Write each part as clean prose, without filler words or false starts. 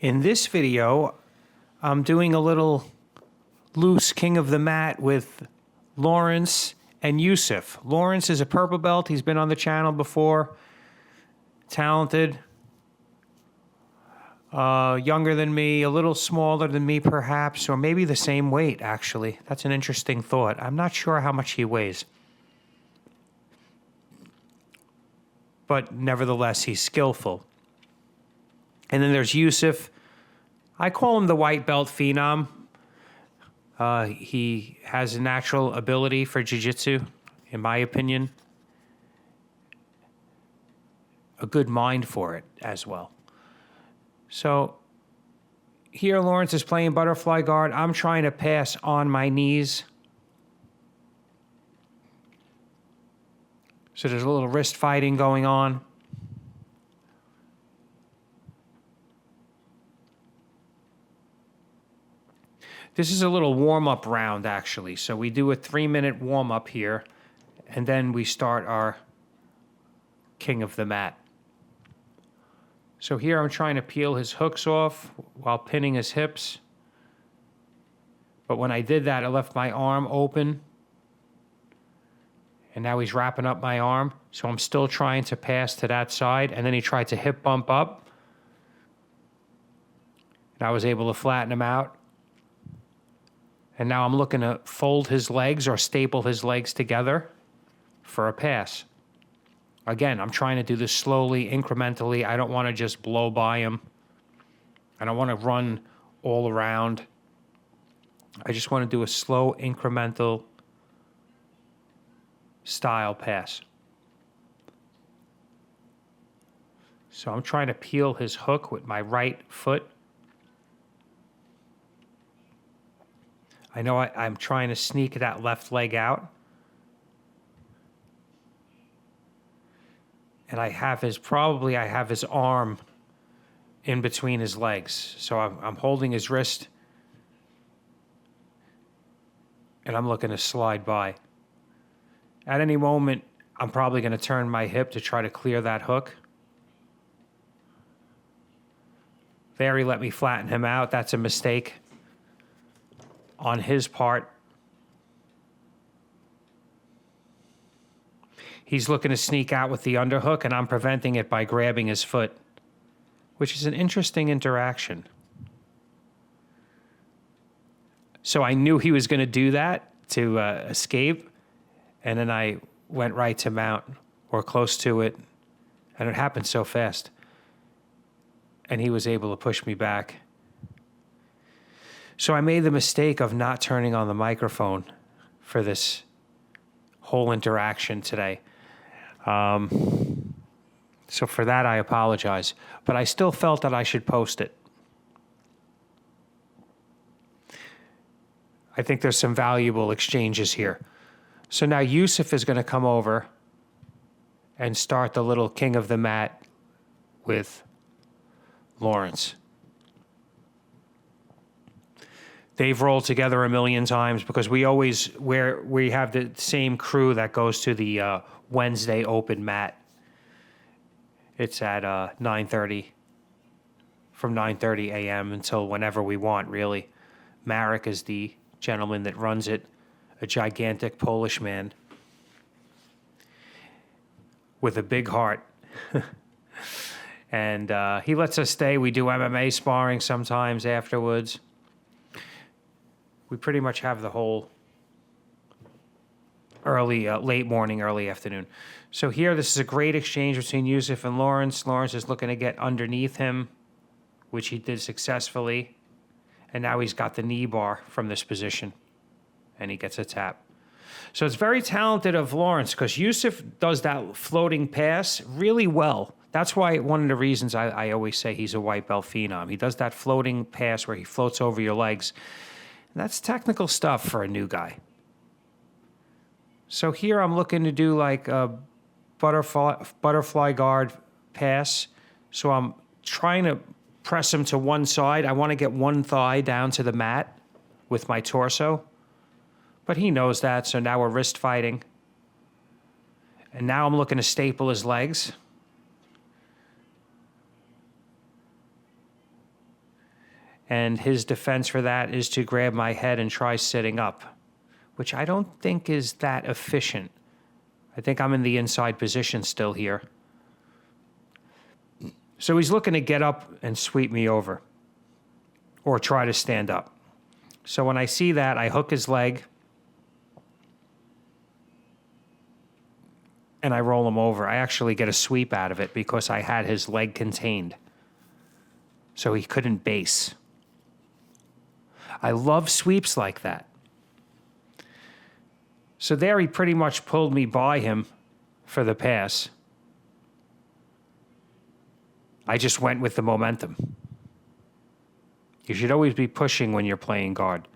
In this video, I'm doing a little loose king of the mat with Lawrence and Yussuf. Lawrence is a purple belt. He's been on the channel before. Talented. Younger than me, a little smaller than me perhaps, or maybe the same weight actually. That's an interesting thought. I'm not sure how much he weighs. But nevertheless, he's skillful. And then there's Yussuf. I call him the white belt phenom. He has a natural ability for jiu-jitsu, in my opinion. A good mind for it as well. So here Lawrence is playing butterfly guard. I'm trying to pass on my knees. So there's a little wrist fighting going on. This is a little warm-up round, actually. So we do a 3-minute warm-up here, and then we start our king of the mat. So here I'm trying to peel his hooks off while pinning his hips. But when I did that, I left my arm open. And now he's wrapping up my arm. So I'm still trying to pass to that side. And then he tried to hip bump up. And I was able to flatten him out. And now I'm looking to fold his legs or staple his legs together for a pass. Again, I'm trying to do this slowly, incrementally. I don't want to just blow by him. I don't want to run all around. I just want to do a slow, incremental style pass. So I'm trying to peel his hook with my right foot. I know I'm trying to sneak that left leg out. And I have his arm in between his legs. So I'm holding his wrist. And I'm looking to slide by. At any moment, I'm probably going to turn my hip to try to clear that hook. There, he let me flatten him out. That's a mistake on his part. He's looking to sneak out with the underhook, and I'm preventing it by grabbing his foot, which is an interesting interaction. So I knew he was going to do that to escape, and then I went right to mount, or close to it, and it happened so fast. And he was able to push me back. So I made the mistake of not turning on the microphone for this whole interaction today. So for that, I apologize. But I still felt that I should post it. I think there's some valuable exchanges here. So now Yussuf is going to come over and start the little king of the mat with Lawrence. They've rolled together a million times because we have the same crew that goes to the Wednesday open mat. It's at 9:30, from 9:30 a.m. until whenever we want, really. Marek is the gentleman that runs it, a gigantic Polish man with a big heart. And he lets us stay. We do MMA sparring sometimes afterwards. We pretty much have the whole late morning, early afternoon. So here, this is a great exchange between Yussuf and Lawrence. Lawrence is looking to get underneath him, which he did successfully. And now he's got the knee bar from this position. And he gets a tap. So it's very talented of Lawrence because Yussuf does that floating pass really well. That's why one of the reasons I always say he's a white belt phenom. He does that floating pass where he floats over your legs. And that's technical stuff for a new guy. So here I'm looking to do like a butterfly guard pass. So I'm trying to press him to one side. I want to get one thigh down to the mat with my torso. But he knows that, so now we're wrist fighting. And now I'm looking to staple his legs. And his defense for that is to grab my head and try sitting up, which I don't think is that efficient. I think I'm in the inside position still here. So he's looking to get up and sweep me over or try to stand up. So when I see that, I hook his leg and I roll him over. I actually get a sweep out of it because I had his leg contained, so he couldn't base. I love sweeps like that. So there he pretty much pulled me by him for the pass. I just went with the momentum. You should always be pushing when you're playing guard.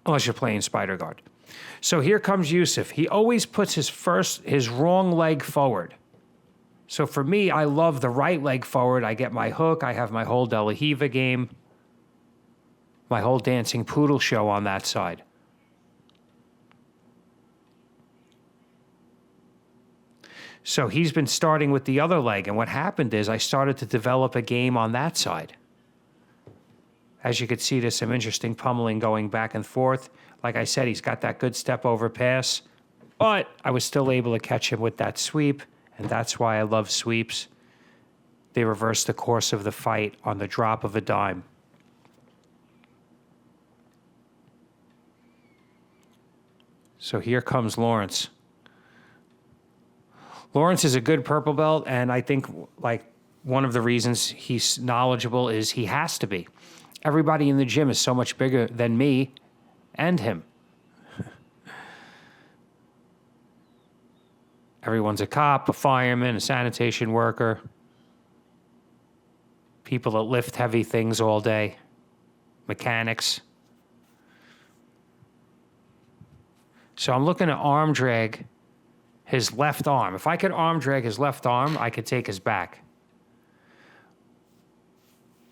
Unless you're playing spider guard. So here comes Yussuf. He always puts his wrong leg forward. So for me, I love the right leg forward. I get my hook. I have my whole De La Hiva game. My whole dancing poodle show on that side. So he's been starting with the other leg. And what happened is I started to develop a game on that side. As you could see, there's some interesting pummeling going back and forth. Like I said, he's got that good step over pass, but I was still able to catch him with that sweep, and that's why I love sweeps. They reverse the course of the fight on the drop of a dime. So here comes Lawrence. Lawrence is a good purple belt, and I think like one of the reasons he's knowledgeable is he has to be. Everybody in the gym is so much bigger than me and him. Everyone's a cop, a fireman, a sanitation worker, people that lift heavy things all day, mechanics. So I'm looking to arm drag his left arm. If I could arm drag his left arm, I could take his back.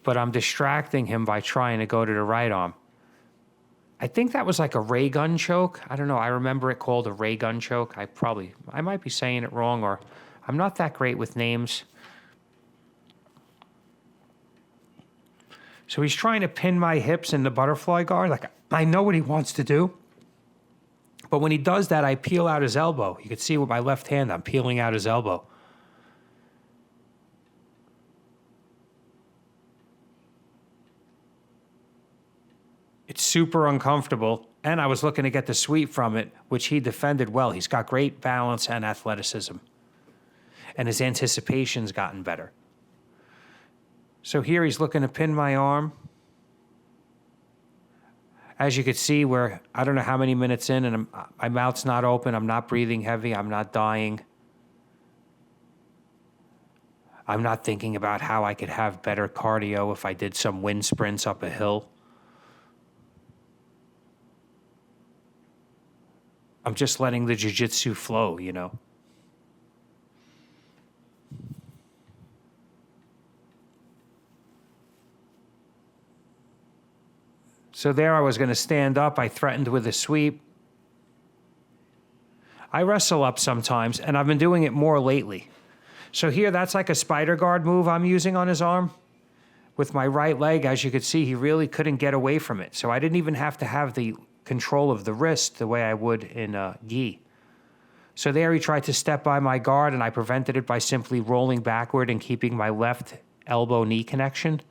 But I'm distracting him by trying to go to the right arm. I think that was like a ray gun choke. I don't know. I remember it called a ray gun choke. I might be saying it wrong, or I'm not that great with names. So he's trying to pin my hips in the butterfly guard. Like, I know what he wants to do. But when he does that, I peel out his elbow. You can see with my left hand, I'm peeling out his elbow. It's super uncomfortable, and I was looking to get the sweep from it, which he defended well. He's got great balance and athleticism, and his anticipation's gotten better. So here he's looking to pin my arm. As you could see, I don't know how many minutes in, and my mouth's not open, I'm not breathing heavy, I'm not dying. I'm not thinking about how I could have better cardio if I did some wind sprints up a hill. I'm just letting the jiu-jitsu flow, you know. So there I was going to stand up. I threatened with a sweep. I wrestle up sometimes, and I've been doing it more lately. So here, that's like a spider guard move I'm using on his arm. With my right leg, as you could see, he really couldn't get away from it. So I didn't even have to have the control of the wrist the way I would in gi. So there he tried to step by my guard, and I prevented it by simply rolling backward and keeping my left elbow-knee connection.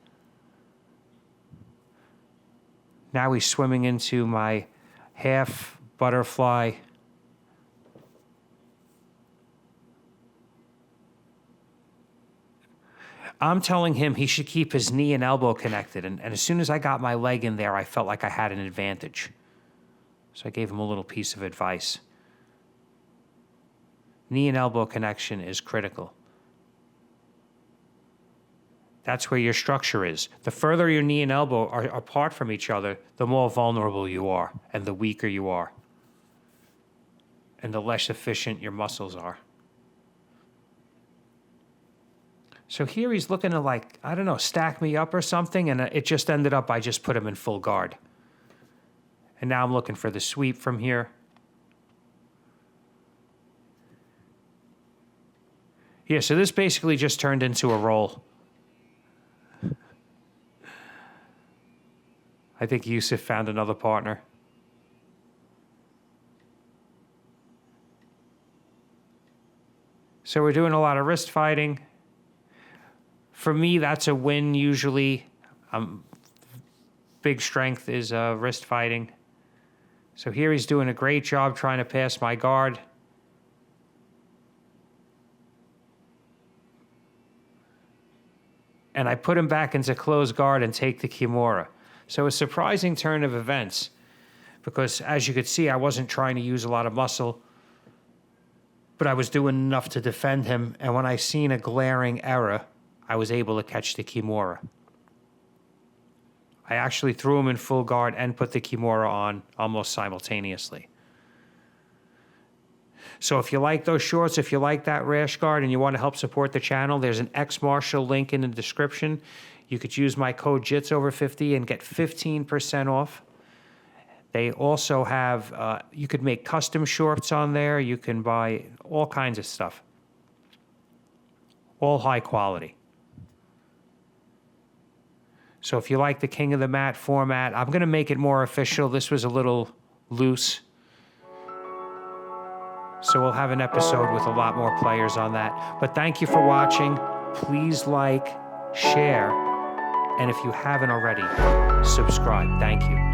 Now he's swimming into my half butterfly. I'm telling him he should keep his knee and elbow connected. And as soon as I got my leg in there, I felt like I had an advantage. So I gave him a little piece of advice. Knee and elbow connection is critical. That's where your structure is. The further your knee and elbow are apart from each other, the more vulnerable you are and the weaker you are. And the less efficient your muscles are. So here he's looking to, like, I don't know, stack me up or something, and it just ended up I just put him in full guard. And now I'm looking for the sweep from here. Yeah, so this basically just turned into a roll. I think Yussuf found another partner. So we're doing a lot of wrist fighting. For me, that's a win usually. Big strength is wrist fighting. So here he's doing a great job trying to pass my guard. And I put him back into closed guard and take the Kimura. So a surprising turn of events, because as you could see, I wasn't trying to use a lot of muscle, but I was doing enough to defend him. And when I seen a glaring error, I was able to catch the Kimura. I actually threw him in full guard and put the Kimura on almost simultaneously. So if you like those shorts, if you like that rash guard and you want to help support the channel, there's an X-Marshall link in the description. You could use my code JITS50 and get 15% off. They also have, you could make custom shorts on there. You can buy all kinds of stuff. All high quality. So if you like the King of the Mat format, I'm going to make it more official. This was a little loose. So we'll have an episode with a lot more players on that. But thank you for watching. Please like, share, and if you haven't already, subscribe. Thank you.